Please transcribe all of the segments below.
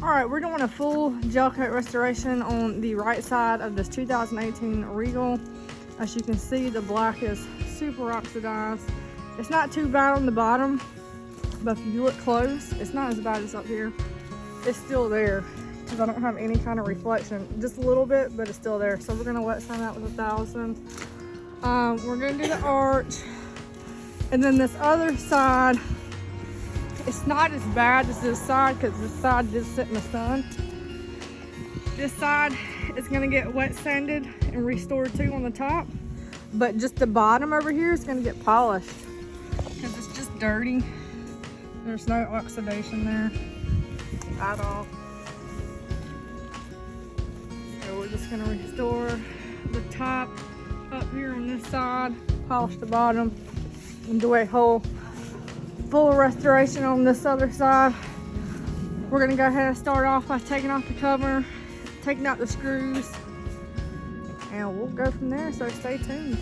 All right, we're doing a full gel coat restoration on the right side of this 2018 Regal. As you can see, the black is super oxidized. It's not too bad on the bottom, but if you look close, it's not as bad as up here. It's still there because I don't have any kind of reflection. Just a little bit, but it's still there. So we're gonna wet sand that with 1000. We're gonna do the arch. And then this other side, it's not as bad as this side because this side did sit in the sun. This side is gonna get wet sanded and restored too on the top, but just the bottom over here is gonna get polished because it's just dirty. There's no oxidation there at all. So we're just gonna restore the top up here on this side, polish the bottom, and do a whole full restoration on this other side. We're gonna go ahead and start off by taking off the cover, taking out the screws, and we'll go from there, so stay tuned.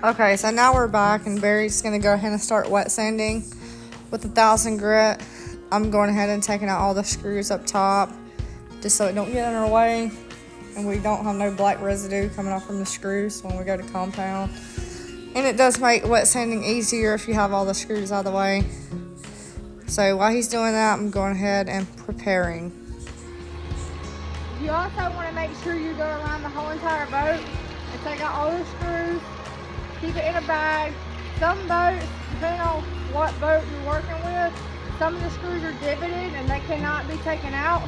Okay, so now we're back and Barry's gonna go ahead and start wet sanding with 1000 grit. I'm going ahead and taking out all the screws up top just so it don't get in our way and we don't have no black residue coming off from the screws when we go to compound. And it does make wet sanding easier if you have all the screws out of the way. So while he's doing that, I'm going ahead and preparing. You also want to make sure you go around the whole entire boat and take out all the screws, keep it in a bag. Some boats, depending on what boat you're working with, some of the screws are divoted and they cannot be taken out.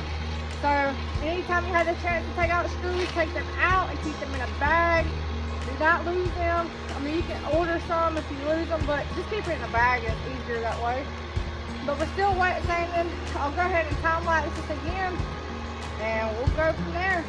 So anytime you have the chance to take out screws, take them out and keep them in a bag. Do not lose them. I mean, you can order some if you lose them, but just keep it in a bag. It's easier that way. But we're still wet sanding. I'll go ahead and time lapse this again, and we'll go from there.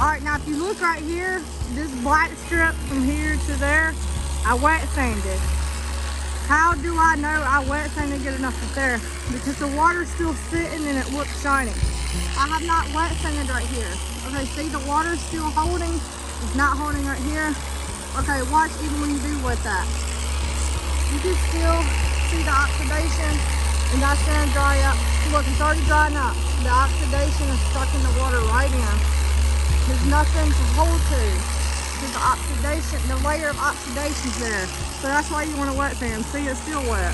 Alright, now if you look right here, this black strip from here to there, I wet sanded. How do I know I wet sanded good enough up there? Because the water's still sitting and it looks shiny. I have not wet sanded right here. Okay, see the water's still holding, it's not holding right here. Okay, watch even when you do wet that. You can still see the oxidation and that's gonna dry up. Look, it's already drying up. The oxidation is stuck in the water right in. There's nothing to hold to because the oxidation, the layer of oxidation's there. So that's why you want to wet sand. See, it's still wet.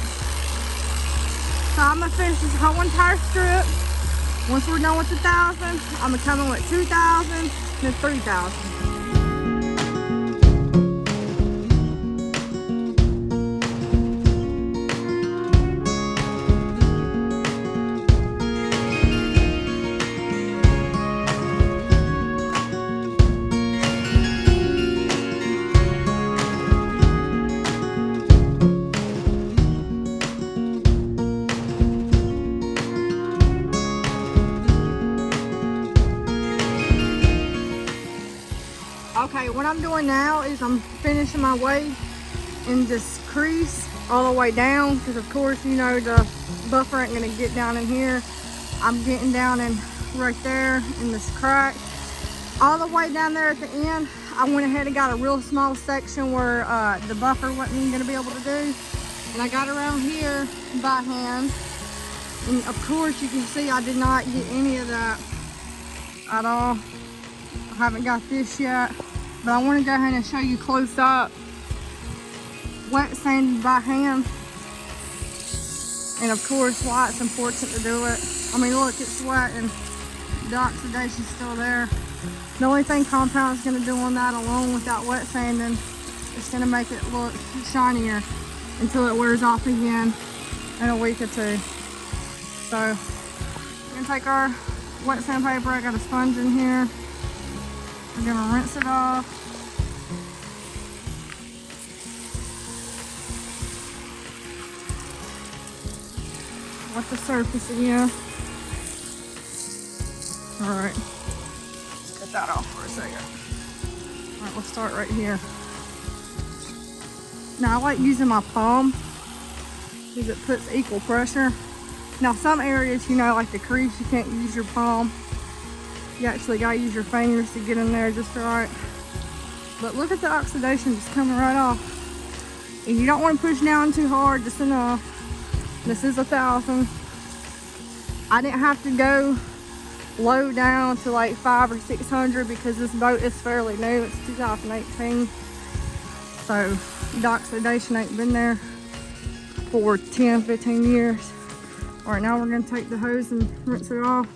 So I'm gonna finish this whole entire strip. Once we're done with 1000, I'm gonna come in with 2000, then 3000. Okay, what I'm doing now is I'm finishing my way in this crease all the way down because of course, you know, the buffer ain't gonna get down in here. I'm getting down in right there in this crack. All the way down there at the end, I went ahead and got a real small section where the buffer wasn't even gonna be able to do. And I got around here by hand. And of course you can see I did not get any of that at all. I haven't got this yet. But I want to go ahead and show you close up. Wet sanded by hand. And of course, why it's important to do it. I mean, look, it's wet and the oxidation's still there. The only thing compound is going to do on that alone without wet sanding, it's going to make it look shinier until it wears off again in a week or two. So, we're going to take our wet sandpaper. I got a sponge in here. We're gonna rinse it off. Wet the surface again. Alright. Cut that off for a second. Alright, we'll start right here. Now I like using my palm because it puts equal pressure. Now some areas, you know, like the crease, you can't use your palm. You actually gotta use your fingers to get in there just right. But look at the oxidation just coming right off. And you don't want to push down too hard, just enough. This is 1,000. I didn't have to go low down to like 500 or 600 because this boat is fairly new. It's 2018. So the oxidation ain't been there for 10, 15 years. All right, now we're gonna take the hose and rinse it off.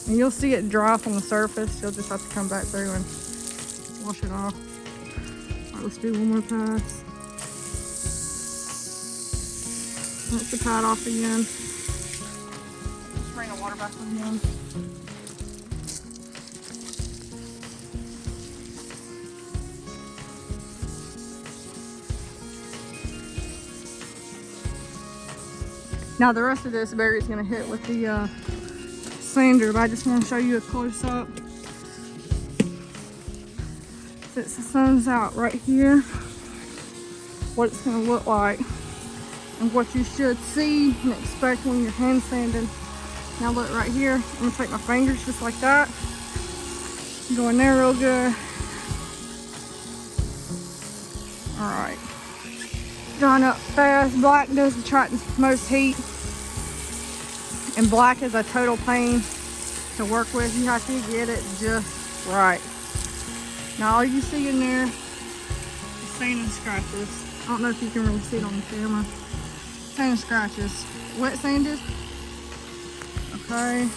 And you'll see it dry off on the surface. You'll just have to come back through and wash it off. All right, let's do one more pass. Rinse the pad off again. Just bring the water back on again. Now the rest of this Barry's gonna hit with the sander, but I just want to show you a close up. Since the sun's out right here, what it's going to look like and what you should see and expect when you're hand sanding. Now look right here, I'm going to take my fingers just like that, go in there real good. Alright, drying up fast. Black does attract most heat, and black is a total pain to work with. You have to get it just right. Now all you see in there is sand and scratches. I don't know if you can really see it on the camera. Sand and scratches. Wet sanded. Okay.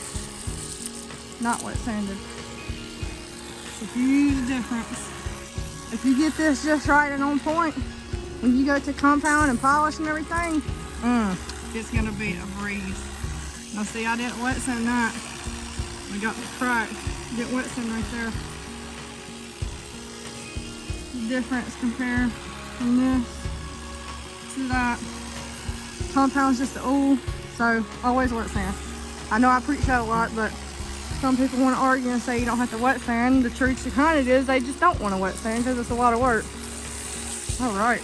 Not wet sanded. It's a huge difference. If you get this just right and on point, when you go to compound and polish and everything, it's gonna be a breeze. Now see, I didn't wet sand that. I got the crack. Didn't wet sand right there. The difference compared from this to that. Compound's just the oil, so always wet sand. I know I preach that a lot, but some people want to argue and say you don't have to wet sand. The truth behind it is they just don't want to wet sand because it's a lot of work. All right.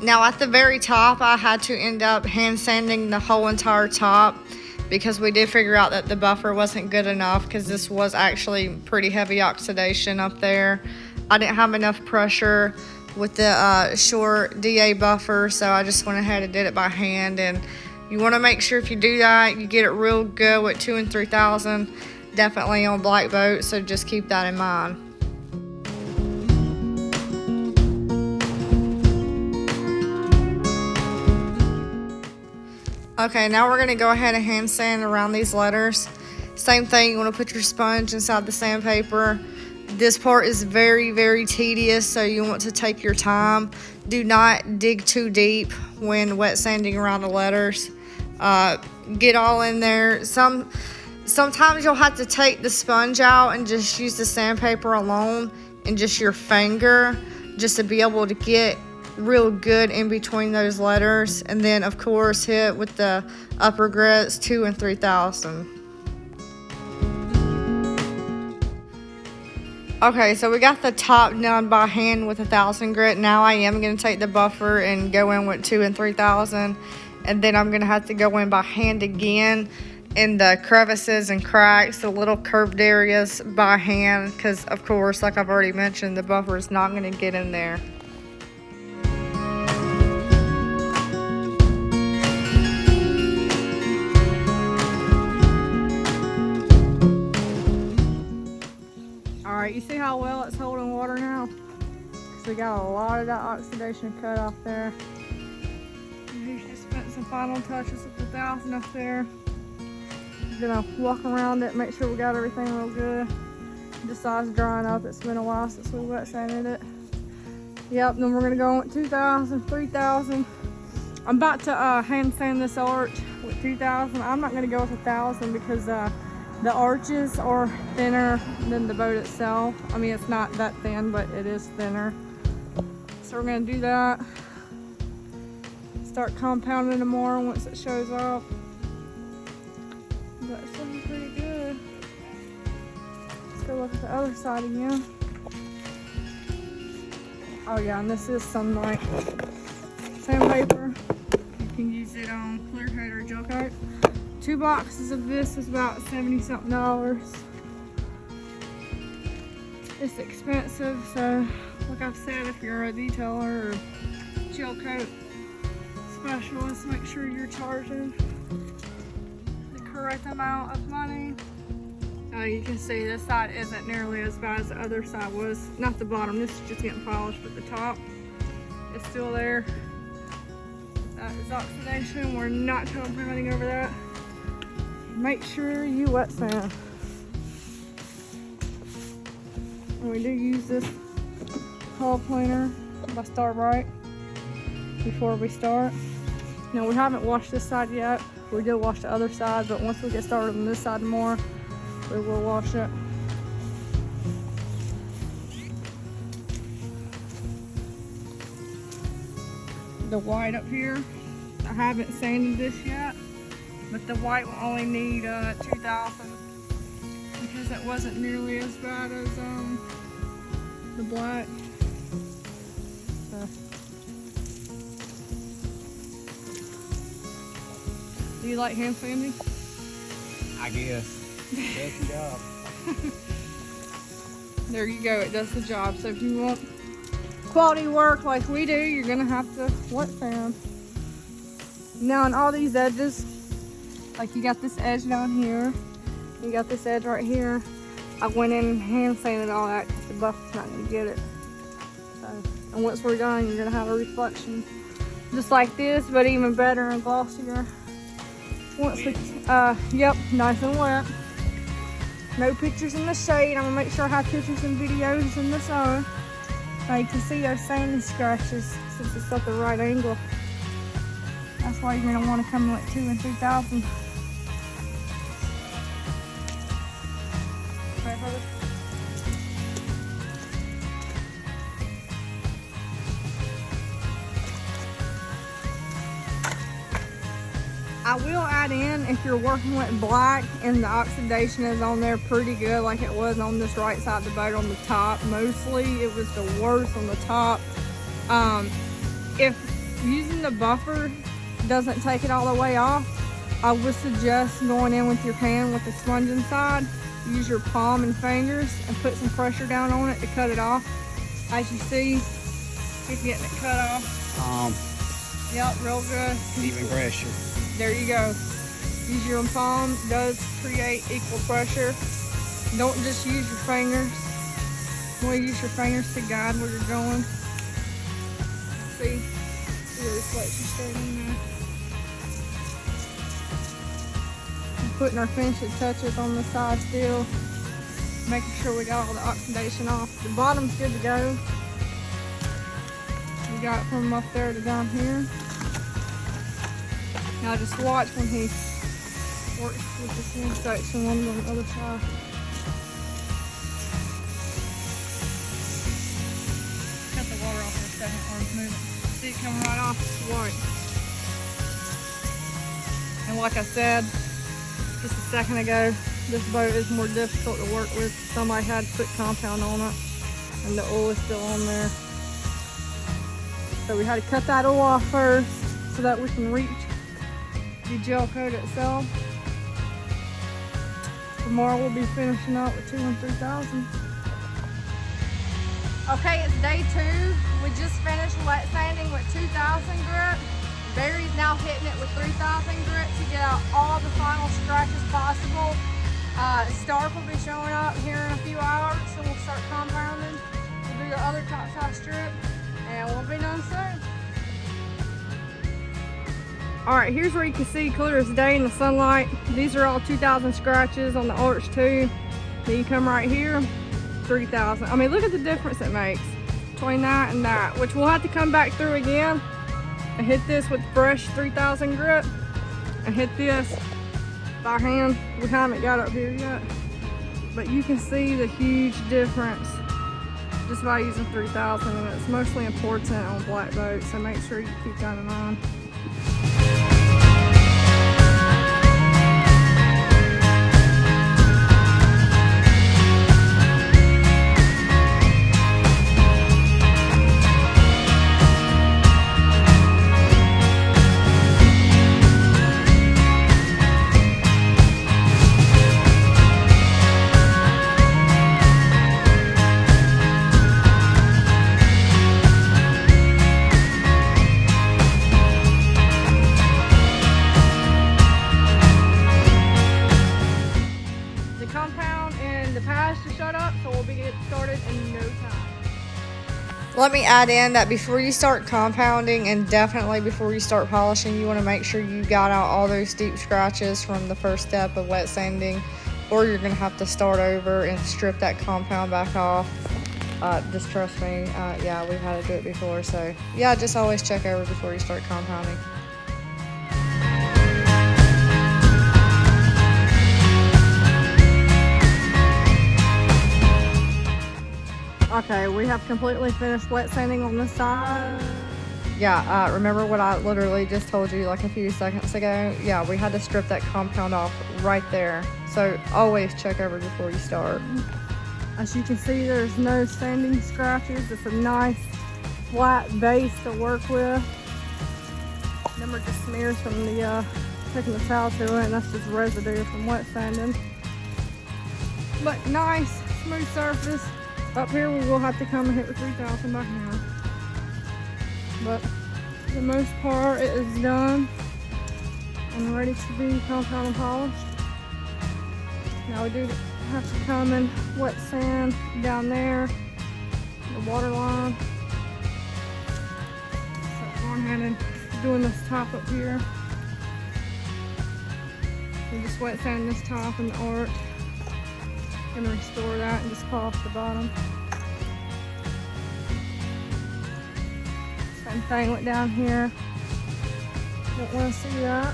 Now at the very top, I had to end up hand sanding the whole entire top because we did figure out that the buffer wasn't good enough because this was actually pretty heavy oxidation up there. I didn't have enough pressure with the short DA buffer, so I just went ahead and did it by hand. And you want to make sure if you do that, you get it real good with 2,000 and 3,000, definitely on black boats, so just keep that in mind. Okay, now we're going to go ahead and hand sand around these letters. Same thing, you want to put your sponge inside the sandpaper. This part is very, very tedious, so you want to take your time. Do not dig too deep when wet sanding around the letters. Get all in there. Sometimes you'll have to take the sponge out and just use the sandpaper alone and just your finger just to be able to get real good in between those letters. And then of course hit with the upper grits 2,000 and 3,000. Okay, so we got the top done by hand with 1,000 grit. Now I am going to take the buffer and go in with 2,000 and 3,000, and then I'm going to have to go in by hand again in the crevices and cracks, the little curved areas by hand, because of course, like I've already mentioned, the buffer is not going to get in there. Alright, you see how well it's holding water now? So we got a lot of that oxidation cut off there. We just spent some final touches with 1,000 up there. Gonna walk around it, make sure we got everything real good. The side's drying up. It's been a while since we wet sanded it. Yep, then we're gonna go on with 2,000, 3,000. I'm about to hand sand this arch with 2,000. I'm not gonna go with 1,000 because the arches are thinner than the boat itself. I mean, it's not that thin, but it is thinner. So we're gonna do that. Start compounding tomorrow once it shows up. But it's looking pretty good. look at the other side again. Oh yeah, and this is Sunlight sandpaper. You can use it on clear coat or gel coat. 2 boxes of this is about $70-something. It's expensive, so like I've said, if you're a detailer or gel coat specialist, make sure you're charging the correct amount of money. You can see this side isn't nearly as bad as the other side was. Not the bottom, this is just getting polished, but the top is still there. That is oxidation. We're not compounding over that. Make sure you wet sand. And we do use this hull cleaner by Starbright before we start. Now we haven't washed this side yet. We did wash the other side, but once we get started on this side more, we will wash it. The white up here, I haven't sanded this yet, but the white will only need 2,000 because it wasn't nearly as bad as the black. So. Do you like hand sanding? I guess. Does the job. There you go, it does the job. So if you want quality work like we do, you're gonna have to wet sand. Now on all these edges, like you got this edge down here, you got this edge right here, I went in and hand sanded all that because the buffer's not gonna get it. So, and once we're done, you're gonna have a reflection just like this, but even better and glossier. Once we, yep, nice and wet. No pictures in the shade. I'm gonna make sure I have pictures and videos in the sun. Now you can see those sanding scratches since it's at the right angle. That's why you're gonna want to come in with 2,000 and 3,000. Okay, brother. I will add in, if you're working with black and the oxidation is on there pretty good, like it was on this right side of the boat on the top. Mostly it was the worst on the top. If using the buffer doesn't take it all the way off, I would suggest going in with your pan with the sponge inside. Use your palm and fingers and put some pressure down on it to cut it off. As you see, it's getting it cut off. Yep, real good. Even pressure. There you go. Use your palm, does create equal pressure. Don't just use your fingers. You want to use your fingers to guide where you're going. See the reflection straight in there. I'm putting our finishing touches on the side still, making sure we got all the oxidation off. The bottom's good to go. We got from up there to down here. Now just watch when he works with this one section on the other side. Cut the water off for a second or move it. See it coming right off, it's white. And like I said just a second ago, this boat is more difficult to work with. Somebody had to put compound on it and the oil is still on there. So we had to cut that oil off first so that we can reach the gel coat itself. Tomorrow we'll be finishing up with 2,000 and 3,000. Okay, it's day 2. We just finished wet sanding with 2,000 grit. Barry's now hitting it with 3,000 grit to get out all the final scratches possible. Stark will be showing up here in a few hours, so we'll start compounding. We'll do the other top side strip, and we'll be done soon. Alright, here's where you can see clear as day in the sunlight. These are all 2,000 scratches on the arch too. Then you come right here, 3,000. I mean, look at the difference it makes between that and that, which we'll have to come back through again and hit this with fresh 3,000 grit and hit this by hand. We haven't got up here yet, but you can see the huge difference just by using 3,000, and it's mostly important on black boats, so make sure you keep that in mind. compound and the pads to shut up, so we'll be getting started in no time. Let me add in that before you start compounding and definitely before you start polishing, you want to make sure you got out all those deep scratches from the first step of wet sanding, or you're going to have to start over and strip that compound back off. Just trust me, yeah, we've had to do it before, so yeah, just always check over before you start compounding. Okay, we have completely finished wet sanding on this side. Yeah, remember what I literally just told you like a few seconds ago? Yeah, we had to strip that compound off right there. So always check over before you start. As you can see, there's no sanding scratches. It's a nice flat base to work with. Remember, just smears from the taking the towel to it, and that's just residue from wet sanding. But nice, smooth surface. Up here, we will have to come and hit with 3000 by hand. But for the most part, it is done and ready to be compound and polished. Now we do have to come and wet sand down there, the water line. So going ahead and doing this top up here. We just wet sand this top and the arch. Gonna restore that and just polish the bottom. Same thing went down here. Don't want to see that.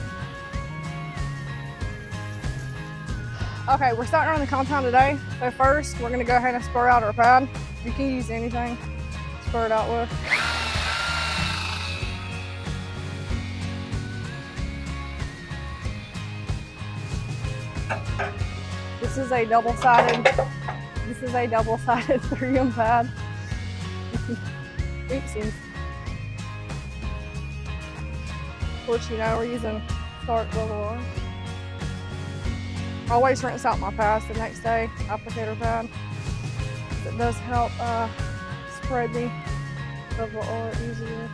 Okay, we're starting on the compound today. So first, we're gonna go ahead and spur out our pad. You can use anything to spur it out with. This is a double-sided 3M pad. Oopsies. Of course, you know we're using Stark Level R. Always rinse out my pads the next day, applicator pad. It does help spread the Level R easier.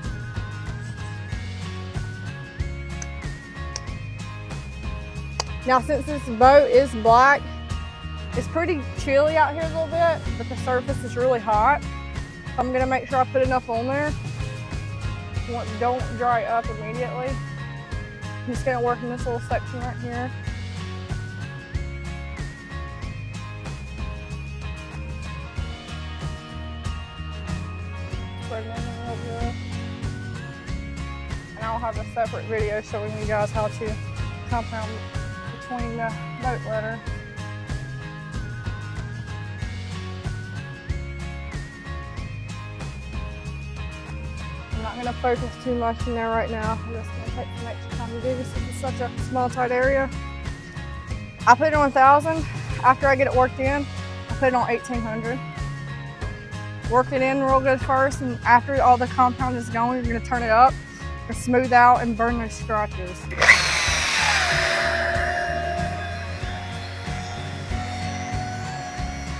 Now, since this boat is black, it's pretty chilly out here a little bit, but the surface is really hot. I'm gonna make sure I put enough on there. Don't dry up immediately. I'm just gonna work in this little section right here. Spread it in a little bit. And I'll have a separate video showing you guys how to compound between the boat letter. I'm not going to focus too much in there right now. I'm just going to take some extra time to do this. This is such a small, tight area. I put it on 1,000. After I get it worked in, I put it on 1,800. Work it in real good first, and after all the compound is going, you're going to turn it up to smooth out and burn those scratches.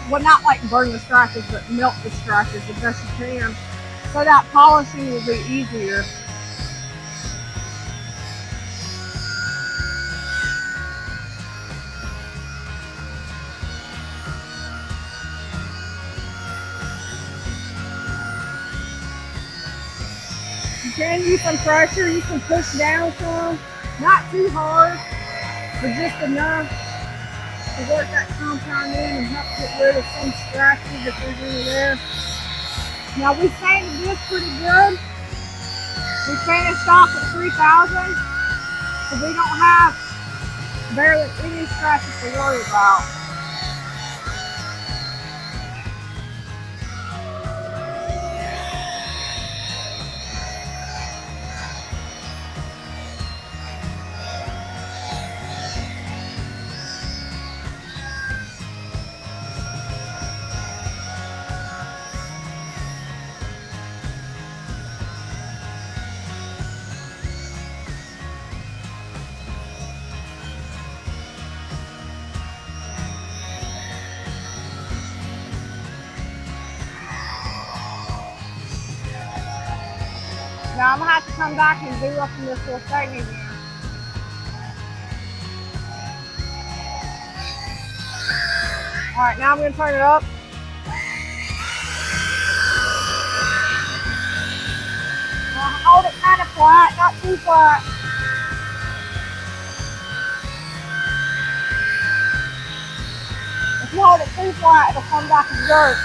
Well, not like burn the scratches, but melt the scratches the best you can, so that polishing will be easier. You can use some pressure, you can push down some, not too hard, but just enough to work that compound in and help get rid of some scratches if there's any there. Now we sanded this pretty good. We finished off at 3,000, so we don't have barely any scratches to worry about. Now I'm gonna have to come back and do up in this little thing again. Alright, now I'm going to turn it up. Hold it kind of flat, not too flat. If you hold it too flat, it'll come back as dirt.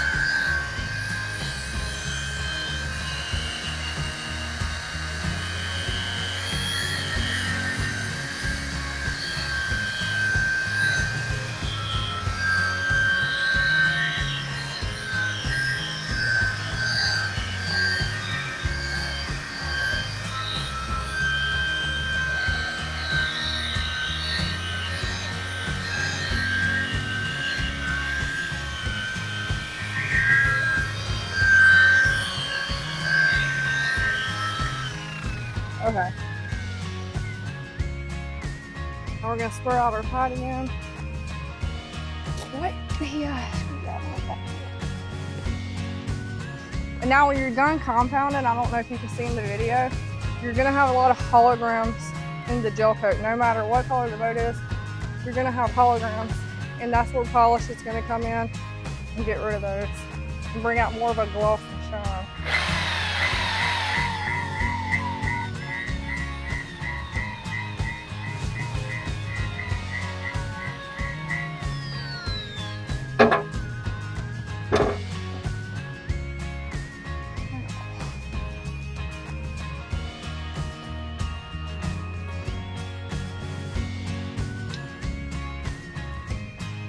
Okay. Now we're going to square out our pot again. What the screwdriver like that? And now when you're done compounding, I don't know if you can see in the video, you're going to have a lot of holograms in the gel coat. No matter what color the boat is, you're going to have holograms. And that's where polish is going to come in and get rid of those and bring out more of a gloss and shine.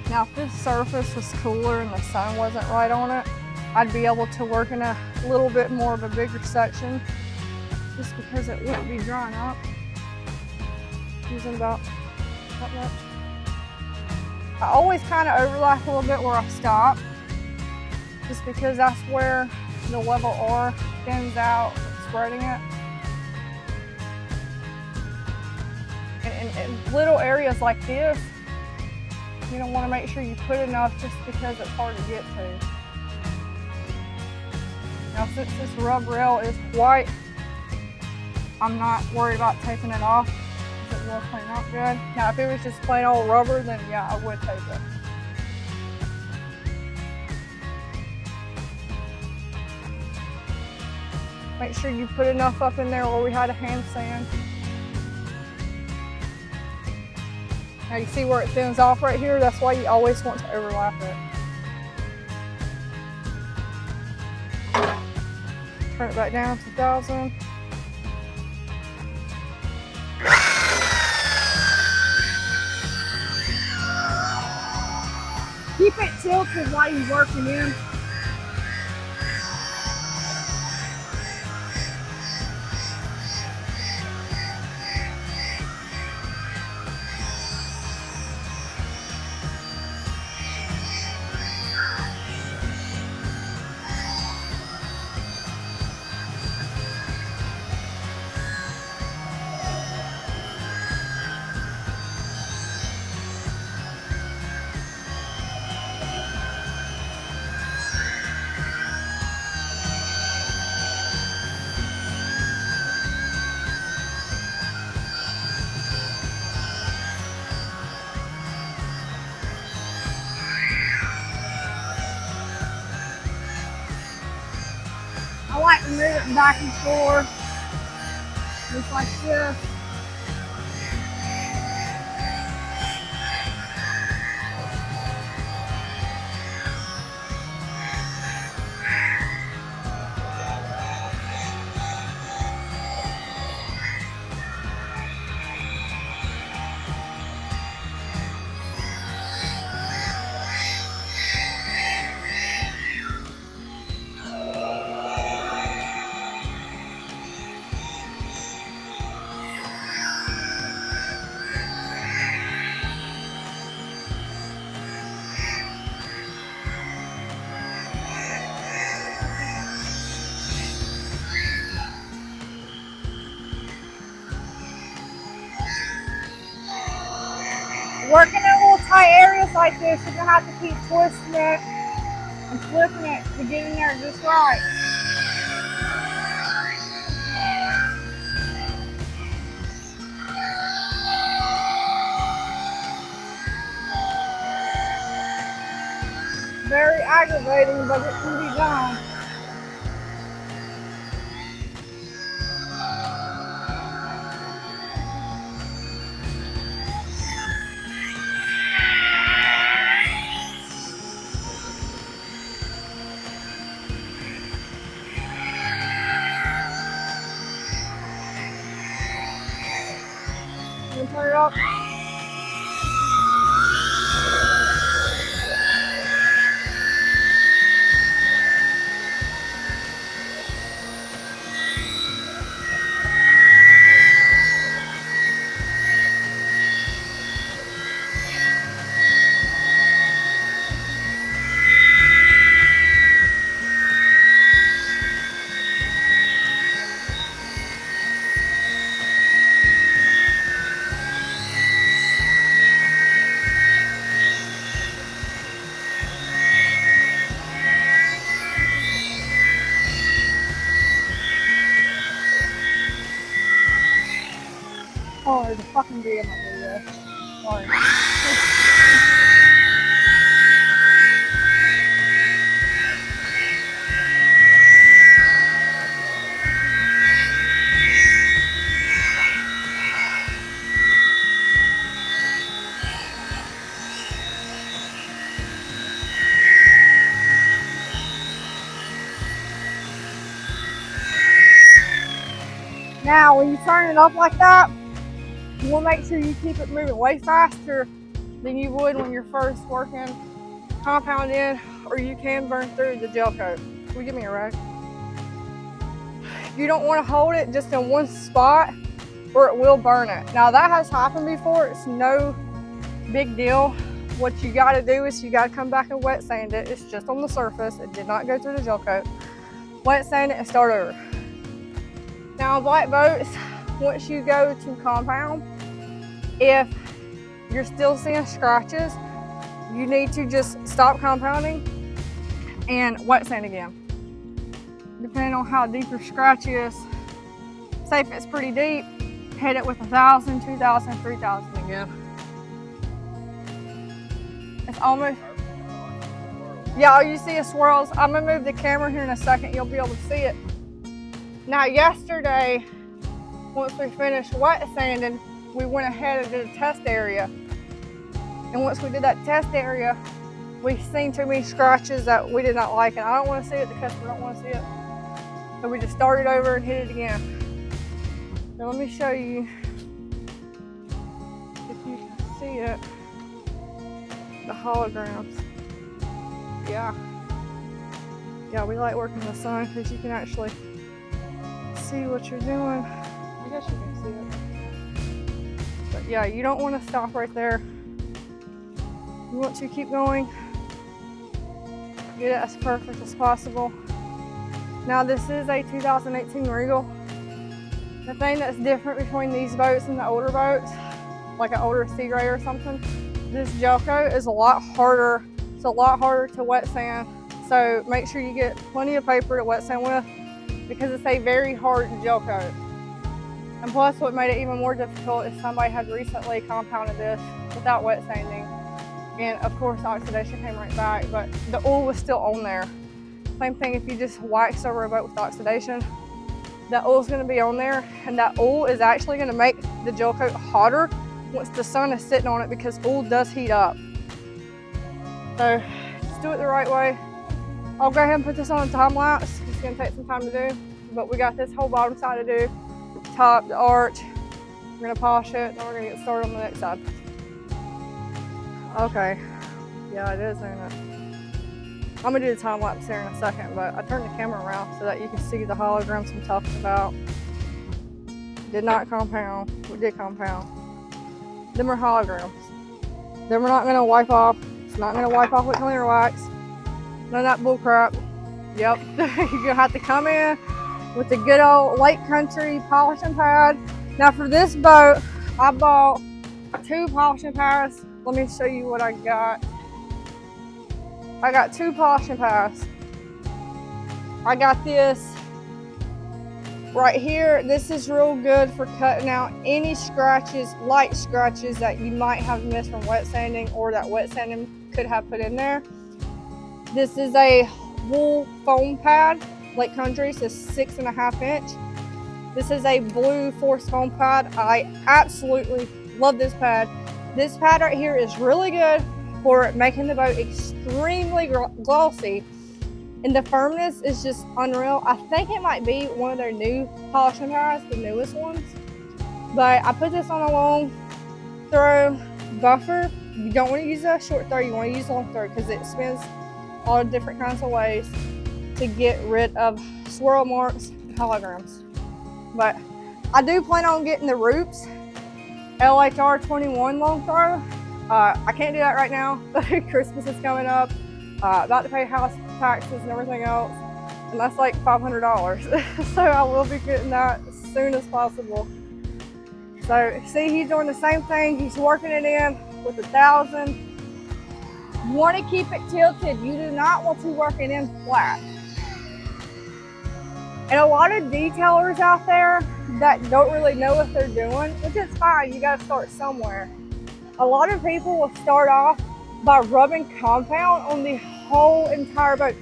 Now if this surface was cooler and the sun wasn't right on it, I'd be able to work in a little bit more of a bigger section just because it wouldn't be drying up. Using about that much. I always kind of overlap a little bit where I stop just because that's where the level R thins out, spreading it. And in little areas like this, you don't want to make sure you put enough just because it's hard to get to. Now since this rub rail is white, I'm not worried about taking it off because it will clean up good. Now if it was just plain old rubber, then yeah, I would take it. Make sure you put enough up in there where we had a hand sand. Now you see where it thins off right here? That's why you always want to overlap it. Turn it back down to 1000. Keep it tilted while you're working in. I like to move it back and forth, just like this. Working in little tight areas like this, you're gonna have to keep twisting it and flipping it to get in there just right. Very aggravating, but it can be done. You turn it up. Oh, there's a fucking bee in my video. Sorry. Now, when you turn it up like that, you want to make sure you keep it moving way faster than you would when you're first working compound in, or you can burn through the gel coat. Will you give me a rag? You don't want to hold it just in one spot or it will burn it. Now that has happened before. It's no big deal. What you got to do is you got to come back and wet sand it. It's just on the surface. It did not go through the gel coat. Wet sand it and start over. Now on black boats, once you go to compound, if you're still seeing scratches, you need to just stop compounding and wet sand again. Depending on how deep your scratch is, say if it's pretty deep, hit it with 1,000, 2,000, 3,000 again. It's almost, yeah, all you see is swirls. I'm gonna move the camera here in a second, you'll be able to see it. Now yesterday, once we finished wet sanding, we went ahead and did a test area. And once we did that test area, we seen too many scratches that we did not like, and I don't want to see it, the customer don't want to see it. So we just started over and hit it again. Now let me show you if you can see it, the holograms. Yeah, we like working in the sun because you can actually see what you're doing. I guess you can see it. But yeah, you don't want to stop right there. You want to keep going, get it as perfect as possible. Now this is a 2018 Regal. The thing that's different between these boats and the older boats, like an older Sea Ray or something, this gel coat is a lot harder. It's a lot harder to wet sand. So make sure you get plenty of paper to wet sand with, because it's a very hard gel coat. And plus what made it even more difficult is somebody had recently compounded this without wet sanding. And of course oxidation came right back, but the oil was still on there. Same thing if you just wax over a boat with oxidation, that oil is going to be on there, and that oil is actually going to make the gel coat hotter once the sun is sitting on it, because oil does heat up. So just do it the right way. I'll go ahead and put this on a time lapse. It's going to take some time to do, but we got this whole bottom side to do, top, the arch. We're going to polish it, then we're going to get started on the next side. Okay, yeah, it is, ain't it? I'm gonna do the time lapse here in a second, but I turned the camera around so that you can see the holograms I'm talking about. Did not compound, we did compound. Them are holograms. Them we're not gonna wipe off. It's not gonna wipe off with cleaner wax. None of that bull crap. Yep, you're gonna have to come in with the good old Lake Country polishing pad. Now for this boat, I bought 2 polishing pads. Let me show you what I got. I got 2 polishing pads. I got this right here. This is real good for cutting out any scratches, light scratches that you might have missed from wet sanding or that wet sanding could have put in there. This is a wool foam pad. Lake Country's is 6.5 inch. This is a blue force foam pad. I absolutely love this pad. This pad right here is really good for making the boat extremely glossy, and the firmness is just unreal. I think it might be one of their new polishing pads, the newest ones. But I put this on a long throw buffer. You don't want to use a short throw, you want to use a long throw because it spins all different kinds of ways to get rid of swirl marks and holograms. But I do plan on getting the Roops LHR 21 long throw. I can't do that right now. Christmas is coming up. About to pay house taxes and everything else, and that's like $500. So I will be getting that as soon as possible. So see, he's doing the same thing. He's working it in with 1,000. You want to keep it tilted. You do not want to work it in flat. And a lot of detailers out there that don't really know what they're doing, which is fine, you gotta start somewhere. A lot of people will start off by rubbing compound on the whole entire boat.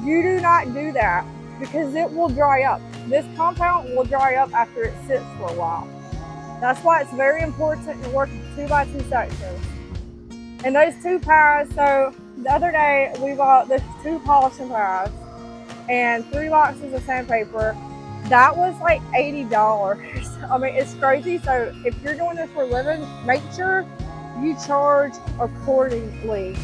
You do not do that because it will dry up. This compound will dry up after it sits for a while. That's why it's very important to work 2x2 sections. And those 2 pads, so the other day we bought this 2 polishing pads and 3 boxes of sandpaper. That was like $80. I mean, it's crazy. So if you're doing this for a living, make sure you charge accordingly.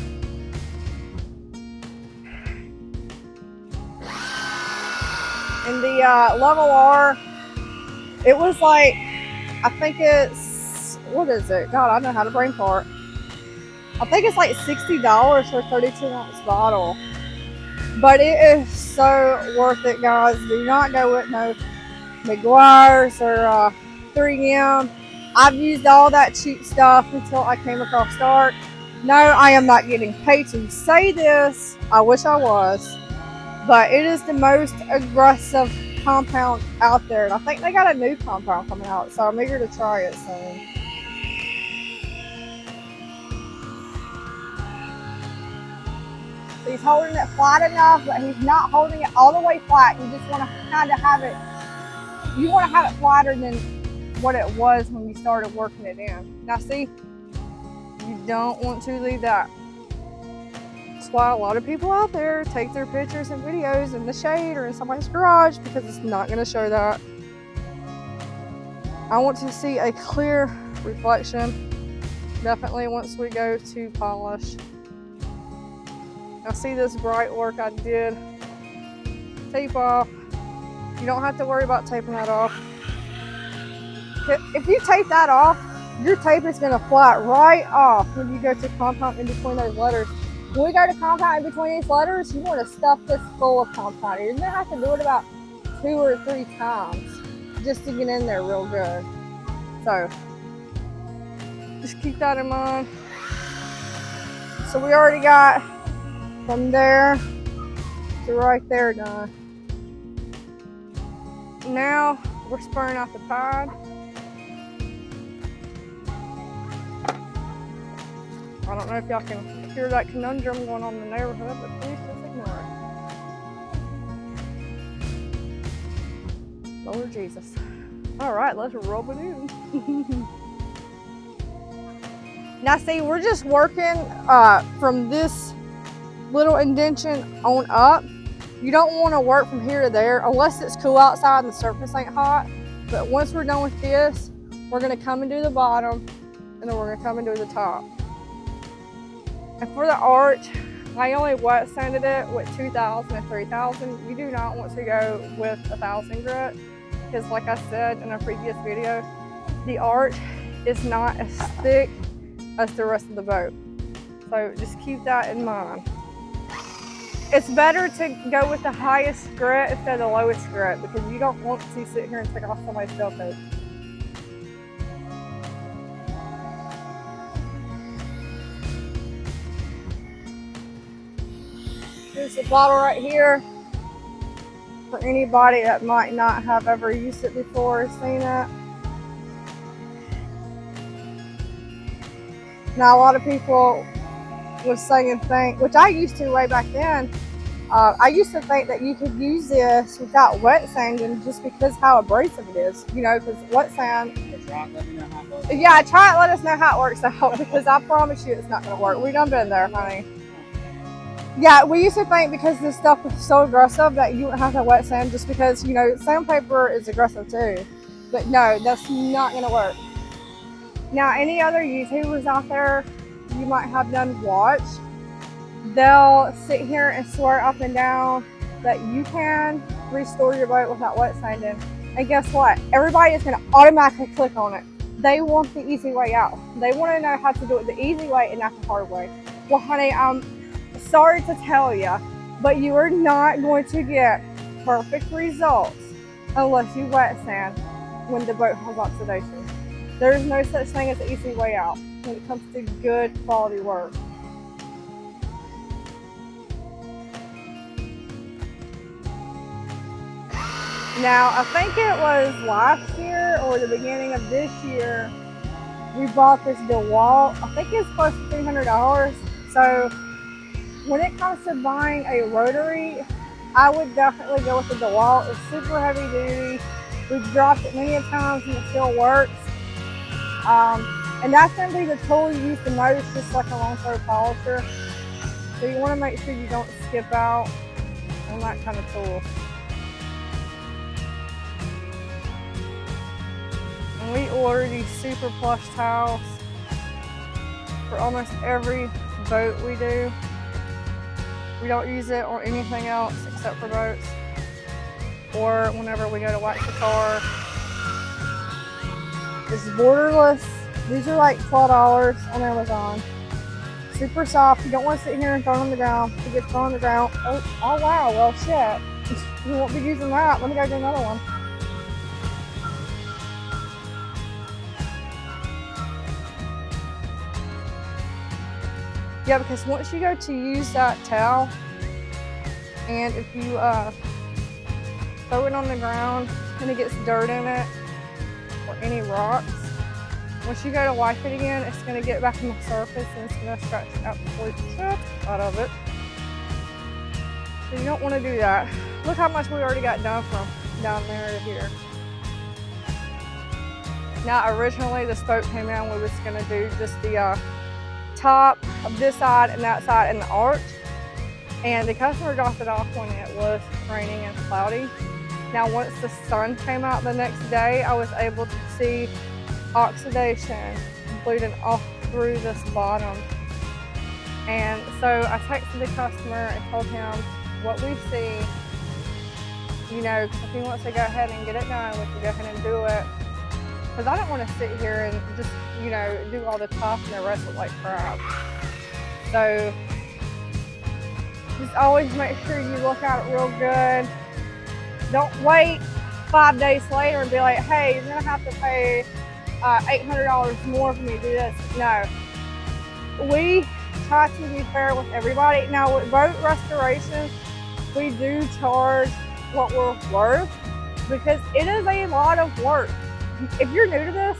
And the level R, it was like, I think it's, what is it? God, I know how to brain fart. I think it's like $60 for a 32-ounce bottle. But it is so worth it, guys. Do not go with no McGuire's or 3M. I've used all that cheap stuff until I came across Stark. No, I am not getting paid to say this. I wish I was. But it is the most aggressive compound out there. And I think they got a new compound coming out, so I'm eager to try it soon. He's holding it flat enough, but he's not holding it all the way flat. You just want to kind of have it, you want to have it flatter than what it was when you started working it in. Now see, you don't want to leave that. That's why a lot of people out there take their pictures and videos in the shade or in somebody's garage, because it's not going to show that. I want to see a clear reflection, definitely once we go to polish. Now see this bright work I did. Tape off. You don't have to worry about taping that off. If you tape that off, your tape is going to flat right off when you go to compound in between those letters. When we go to compound in between these letters, you want to stuff this full of compound. You're going to have to do it about 2 or 3 times just to get in there real good. So just keep that in mind. So we already got from there to right there done. Now we're spurring out the pad. I don't know if y'all can hear that conundrum going on in the neighborhood, but please just ignore it. Lord Jesus. All right, let's rub it in. Now see, we're just working from this little indentation on up. You don't want to work from here to there unless it's cool outside and the surface ain't hot. But once we're done with this, we're going to come and do the bottom, and then we're going to come and do the top. And for the arch, I only wet sanded it with 2,000 and 3,000. You do not want to go with 1,000 grit, because like I said in a previous video, the arch is not as thick as the rest of the boat. So just keep that in mind. It's better to go with the highest grit instead of the lowest grit, because you don't want to sit here and take off somebody's tail coat. Here's the bottle right here for anybody that might not have ever used it before or seen it. Now a lot of people was saying which I used to way back then. I used to think that you could use this without wet sanding just because how abrasive it is, you know, because wet sand. Yeah, try it, let us know how it works out, because I promise you it's not going to work. We done been there, honey. Yeah, we used to think because this stuff was so aggressive that you wouldn't have to wet sand just because, you know, sandpaper is aggressive too. But no, that's not going to work. Now, any other YouTubers out there you might have done watch, they'll sit here and swear up and down that you can restore your boat without wet sanding. And guess what? Everybody is going to automatically click on it. They want the easy way out. They want to know how to do it the easy way and not the hard way. Well, honey, I'm sorry to tell you, but you are not going to get perfect results unless you wet sand when the boat has oxidation. There is no such thing as an easy way out when it comes to good quality work. Now, I think it was last year or the beginning of this year, we bought this DeWalt. I think it's close to $300. So when it comes to buying a rotary, I would definitely go with the DeWalt. It's super heavy duty. We've dropped it many times and it still works. And that's going to be the tool you use the most, just like a long throw polisher. So you want to make sure you don't skip out on that kind of tool. And we order these super plush towels for almost every boat we do. We don't use it on anything else except for boats or whenever we go to wax the car. It's borderless. These are like $12 on Amazon. Super soft. You don't want to sit here and throw it on the ground. If it gets thrown on the ground, oh wow, well shit. We won't be using that. Let me go get another one. Yeah, because once you go to use that towel, and if you throw it on the ground and it gets dirt in it or any rocks, once you go to wipe it again, it's going to get back on the surface and it's going to scratch the absolute shit out of it. So you don't want to do that. Look how much we already got done from down there to here. Now, originally this boat came in, we was going to do just the top of this side and that side and the arch, and the customer dropped it off when it was raining and cloudy. Now once the sun came out the next day, I was able to see oxidation bleeding all through this bottom, and so I texted the customer and told him what we see, you know, if he wants to go ahead and get it done, we can go ahead and do it. Because I don't want to sit here and just, you know, do all the top and the rest look like crap. So just always make sure you look at it real good. Don't wait 5 days later and be like, hey, you're going to have to pay $800 more for me to do this. No. We try to be fair with everybody. Now with boat restoration, we do charge what we're worth because it is a lot of work. If you're new to this,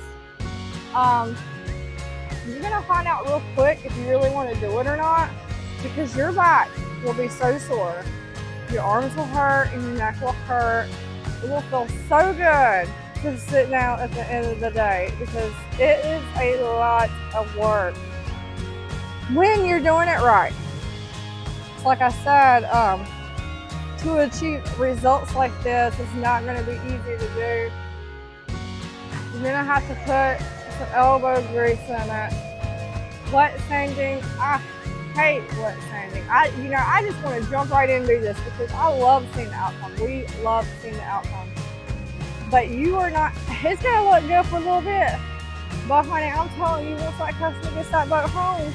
you're gonna find out real quick if you really want to do it or not, because your back will be so sore, your arms will hurt, and your neck will hurt. It will feel so good to sit down at the end of the day because it is a lot of work when you're doing it right. So like I said, to achieve results like this is not going to be easy to do. You're gonna have to put some elbow grease in it. Wet sanding, I hate wet sanding. I just want to jump right in and do this because I love seeing the outcome. We love seeing the outcome. But you are not, it's gonna look good for a little bit. But honey, I'm telling you, once that customer gets that boat home,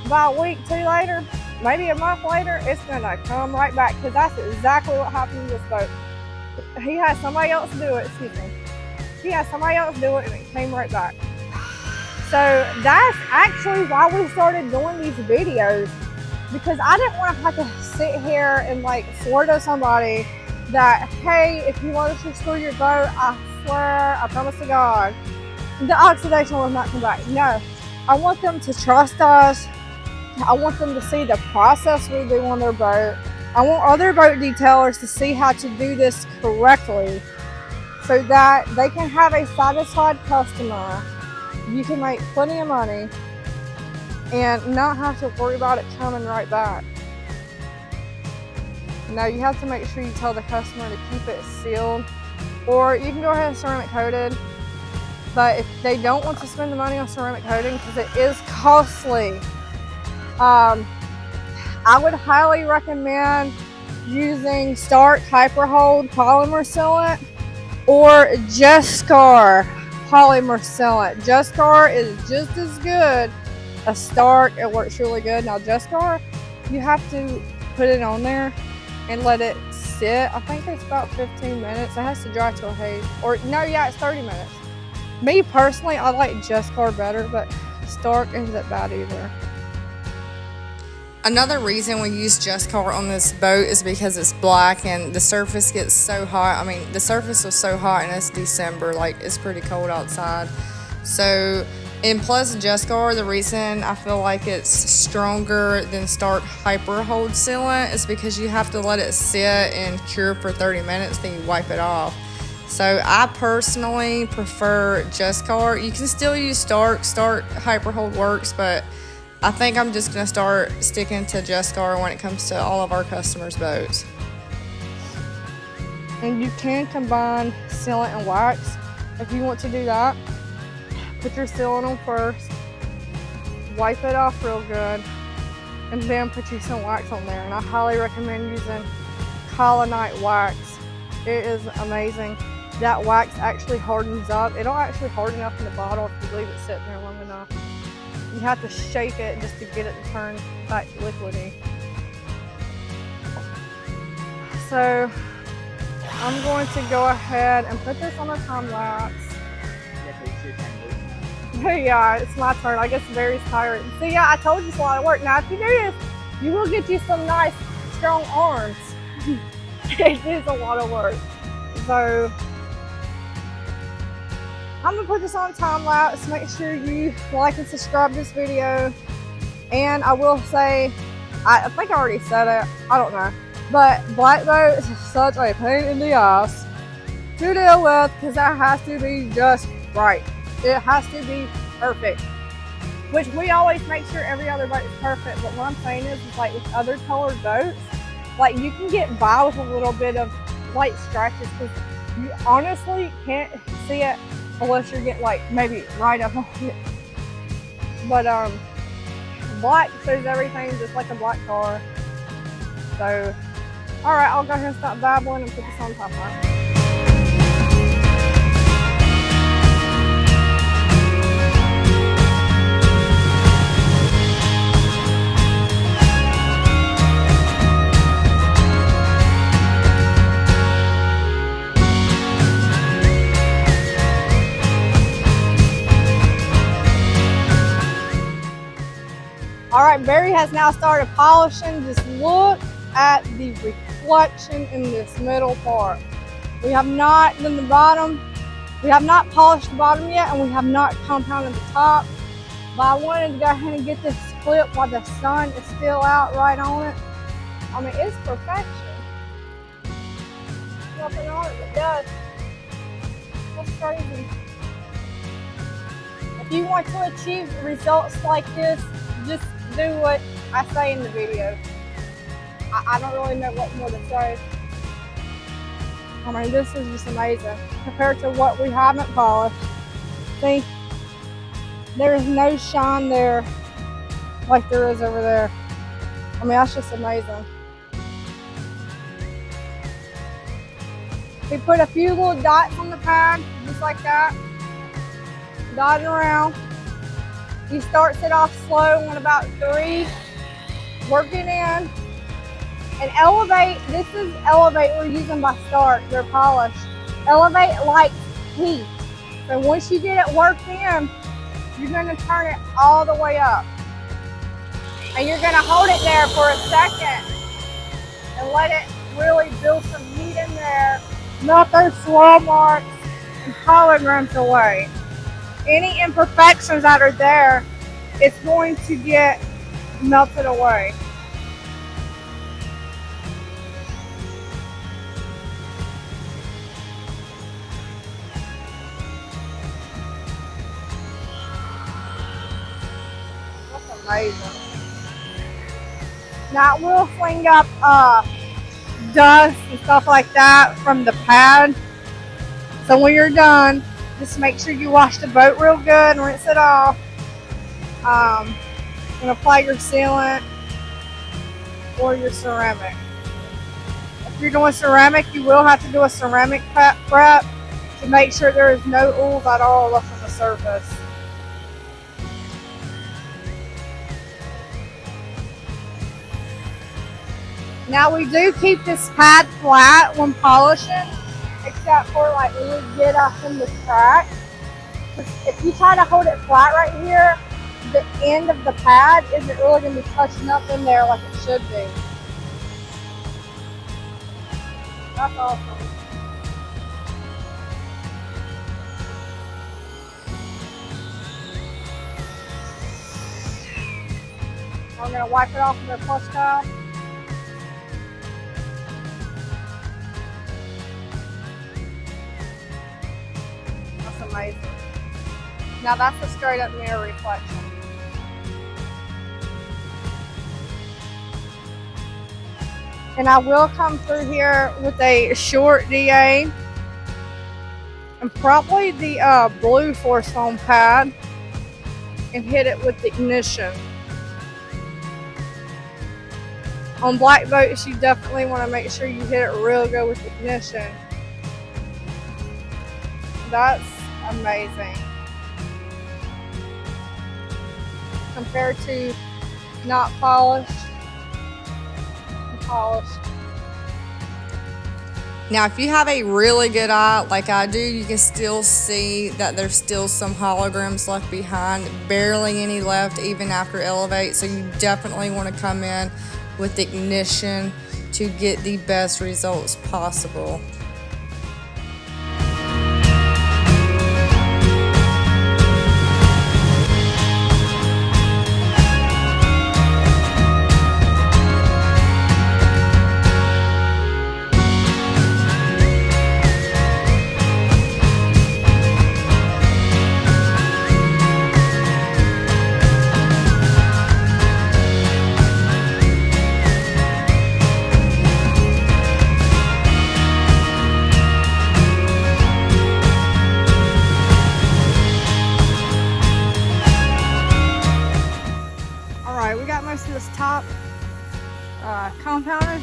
about a week, 2 later, maybe a month later, it's gonna come right back because that's exactly what happened to this boat. He had somebody else do it, excuse me. He had somebody else do it and it came right back. So that's actually why we started doing these videos, because I didn't want to have to sit here and like swear to somebody that, hey, if you want to restore your boat, I swear, I promise to God, the oxidation will not come back. No, I want them to trust us, I want them to see the process we do on their boat. I want other boat detailers to see how to do this correctly so that they can have a satisfied customer. You can make plenty of money and not have to worry about it coming right back. Now you have to make sure you tell the customer to keep it sealed, or you can go ahead and ceramic coated. But if they don't want to spend the money on ceramic coating because it is costly, I would highly recommend using Stark Hyperhold polymer sealant or Jescar polymer sealant. Jescar is just as good as Stark. It works really good. Now Jescar, you have to put it on there and let it sit. I think it's about 15 minutes. It has to dry to a haze. Or no, yeah, it's 30 minutes. Me personally, I like Jescar better, but Stark isn't bad either. Another reason we use Jescar on this boat is because it's black and the surface gets so hot. I mean, the surface was so hot and it's December, like it's pretty cold outside. So, and plus Jescar, the reason I feel like it's stronger than Stark Hyperhold sealant is because you have to let it sit and cure for 30 minutes, then you wipe it off. So I personally prefer Jescar. You can still use Stark Hyperhold works, but I think I'm just going to start sticking to Jescar when it comes to all of our customers' boats. And you can combine sealant and wax if you want to do that. Put your sealant on first, wipe it off real good, and then put your some wax on there. And I highly recommend using Colonite wax. It is amazing. That wax actually hardens up. It'll actually harden up in the bottle if you leave it sitting there long enough. You have to shake it just to get it to turn back liquidy. So I'm going to go ahead and put this on a time lapse. Yeah, it's my turn. I guess Barry's tired. So yeah, I told you it's a lot of work. Now if you do this, you will get you some nice strong arms. It is a lot of work. So I'm gonna put this on time lapse. Make sure you like and subscribe to this video. And I will say, I think I already said it, I don't know, but black boats is such a pain in the ass to deal with because that has to be just right. It has to be perfect, which we always make sure every other boat is perfect. But what I'm saying is like with other colored boats, like you can get by with a little bit of light scratches because you honestly can't see it unless you're getting like maybe right up on it. But black shows everything just like a black car. So, all right, I'll go ahead and stop babbling and put this on top of it. All right, Barry has now started polishing. Just look at the reflection in this middle part. We have not done the bottom. We have not polished the bottom yet, and we have not compounded the top. But I wanted to go ahead and get this clip while the sun is still out right on it. I mean, it's perfection. Nothing on it but dust. That's crazy. If you want to achieve results like this, just do what I say in the video. I don't really know what more to say. I mean, this is just amazing compared to what we haven't polished. See, there's no shine there like there is over there. I mean, that's just amazing. We put a few little dots on the pad, just like that. Dot it around. He starts it off slow on about 3, work it in, and elevate. This is elevate we're using by Stark, their polish. Elevate like heat. So once you get it worked in, you're gonna turn it all the way up. And you're gonna hold it there for a second and let it really build some heat in there. Melt those swirl marks and polygons away. Any imperfections that are there, it's going to get melt it away. That's amazing. Now it will fling up dust and stuff like that from the pad. So when you're done, just make sure you wash the boat real good and rinse it off. And apply your sealant or your ceramic. If you're doing ceramic, you will have to do a ceramic prep to make sure there is no oils at all left on the surface. Now we do keep this pad flat when polishing, except for like when we get up in the crack. If you try to hold it flat right here, the end of the pad isn't really going to be touching up in there like it should be. That's awesome. I'm going to wipe it off with a plush towel. That's amazing. Now that's a straight up mirror reflection. And I will come through here with a short DA and probably the blue force foam pad and hit it with the ignition. On black boats, you definitely want to make sure you hit it real good with the ignition. That's amazing. Compared to not polished. Now, if you have a really good eye, like I do, you can still see that there's still some holograms left behind, barely any left even after elevate. So you definitely want to come in with ignition to get the best results possible. This top compounded,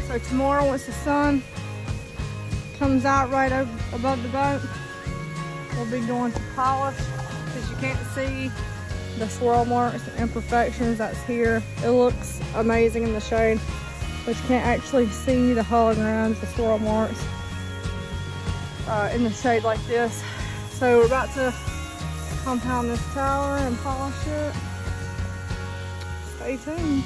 so tomorrow once the sun comes out right above the boat, we'll be going to polish, because you can't see the swirl marks and imperfections that's here. It looks amazing in the shade, but you can't actually see the holograms, the swirl marks in the shade like this. So we're about to compound this tower and polish it. Stay tuned.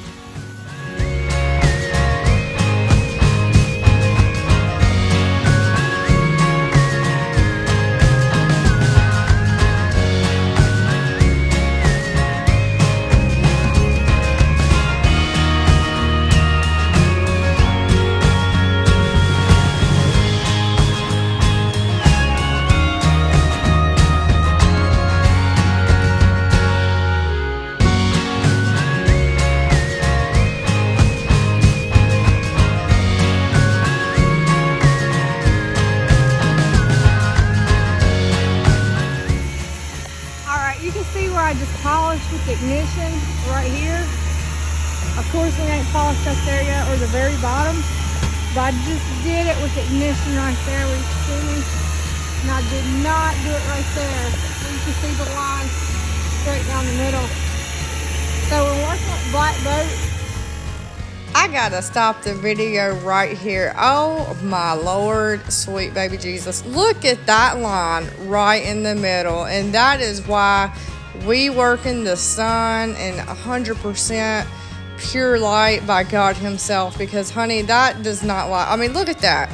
I just polished with the ignition right here. Of course we ain't polished up there yet, or the very bottom, but I just did it with the ignition right there where you can see me. And I did not do it right there. You can see the line straight down the middle. So we're working with black boat. I gotta stop the video right here. Oh my Lord, sweet baby Jesus. Look at that line right in the middle. And that is why we work in the sun and 100% pure light by God himself, because honey, that does not lie. I mean, look at that.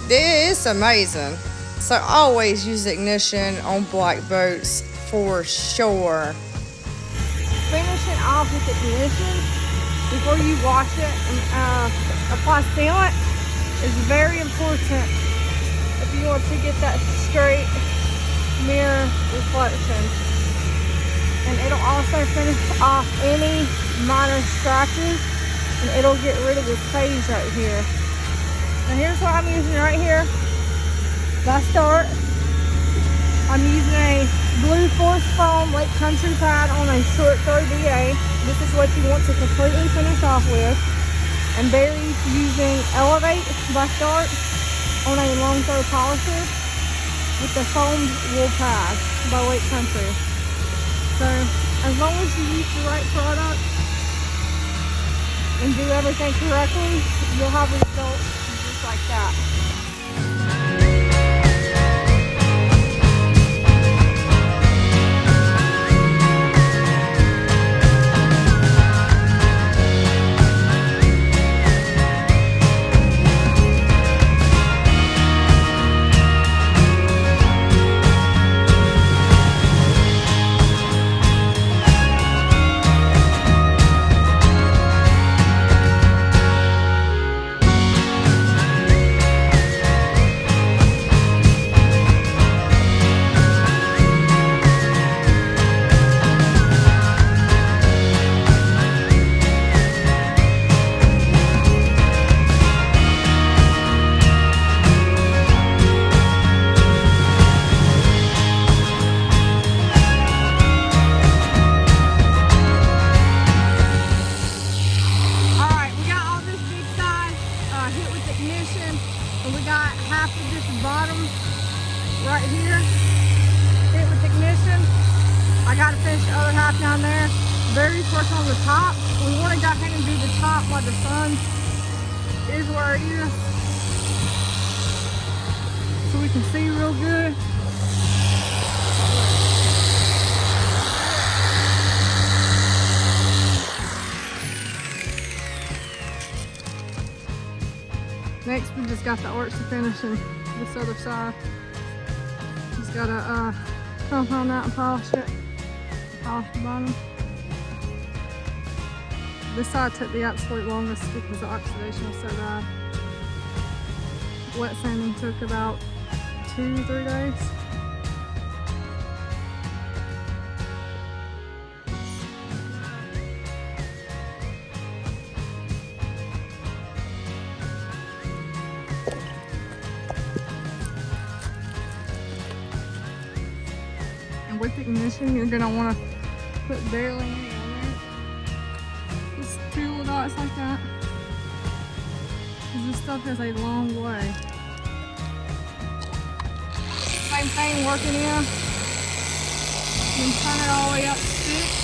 It's amazing. So always use ignition on black boats for sure. Finishing off with ignition before you wash it. And apply sealant is very important if you want to get that straight mirror reflection. And it'll also finish off any minor scratches, and it'll get rid of this haze right here. Now here's what I'm using right here. By start, I'm using a blue force foam Lake Country pad on a short throw DA. This is what you want to completely finish off with. And Barry's using Elevate by Start on a long throw polisher with the foamed wool pad by Lake Country. So as long as you use the right product and do everything correctly, you'll have results just like that. And we got half of this bottom right here hit with ignition. I got to finish the other half down there. Barry's working on the top. We want to go ahead and do the top while the sun is where it is, so we can see real good. Next, we just got the arch to finish in this other side. Just gotta compound that and polish it. Polish the bottom. This side took the absolute longest because the oxidation was so bad. Wet sanding took about 2-3 days. And with ignition, you're gonna want to put barely any on there. Just 2 little dots like that. Because this stuff has a long way. Same thing working in. You can turn it all the way up to 6.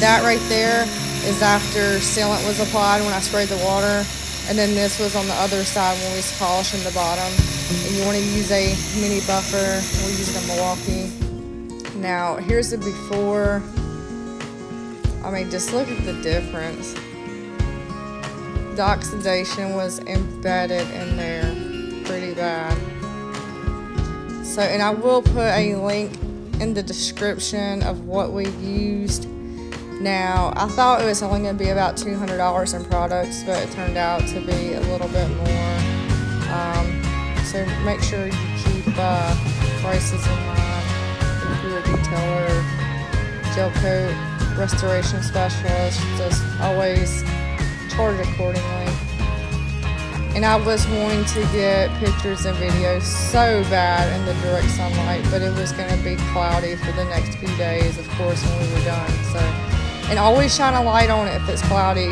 That right there is after sealant was applied when I sprayed the water. And then this was on the other side when we was polishing the bottom. And you want to use a mini buffer. We're using a Milwaukee. Now, here's the before. I mean, just look at the difference. The oxidation was embedded in there pretty bad. So, and I will put a link in the description of what we used. Now, I thought it was only going to be about $200 in products, but it turned out to be a little bit more. So make sure you keep prices in mind. If you're a detailer, gel coat, restoration specialist, just always charge accordingly. And I was wanting to get pictures and videos so bad in the direct sunlight, but it was going to be cloudy for the next few days, of course, when we were done. So, and always shine a light on it if it's cloudy.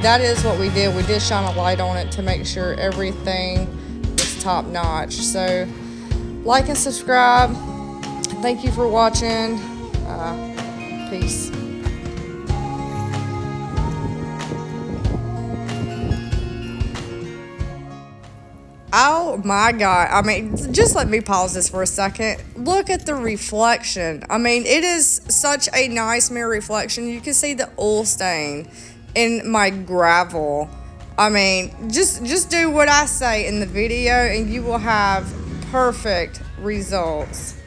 That is what we did. We did shine a light on it to make sure everything was top notch. So, like and subscribe. Thank you for watching. Peace. Oh my God. I mean, just let me pause this for a second. Look at the reflection. I mean, it is such a nice mirror reflection. You can see the oil stain in my gravel. I mean, just do what I say in the video and you will have perfect results.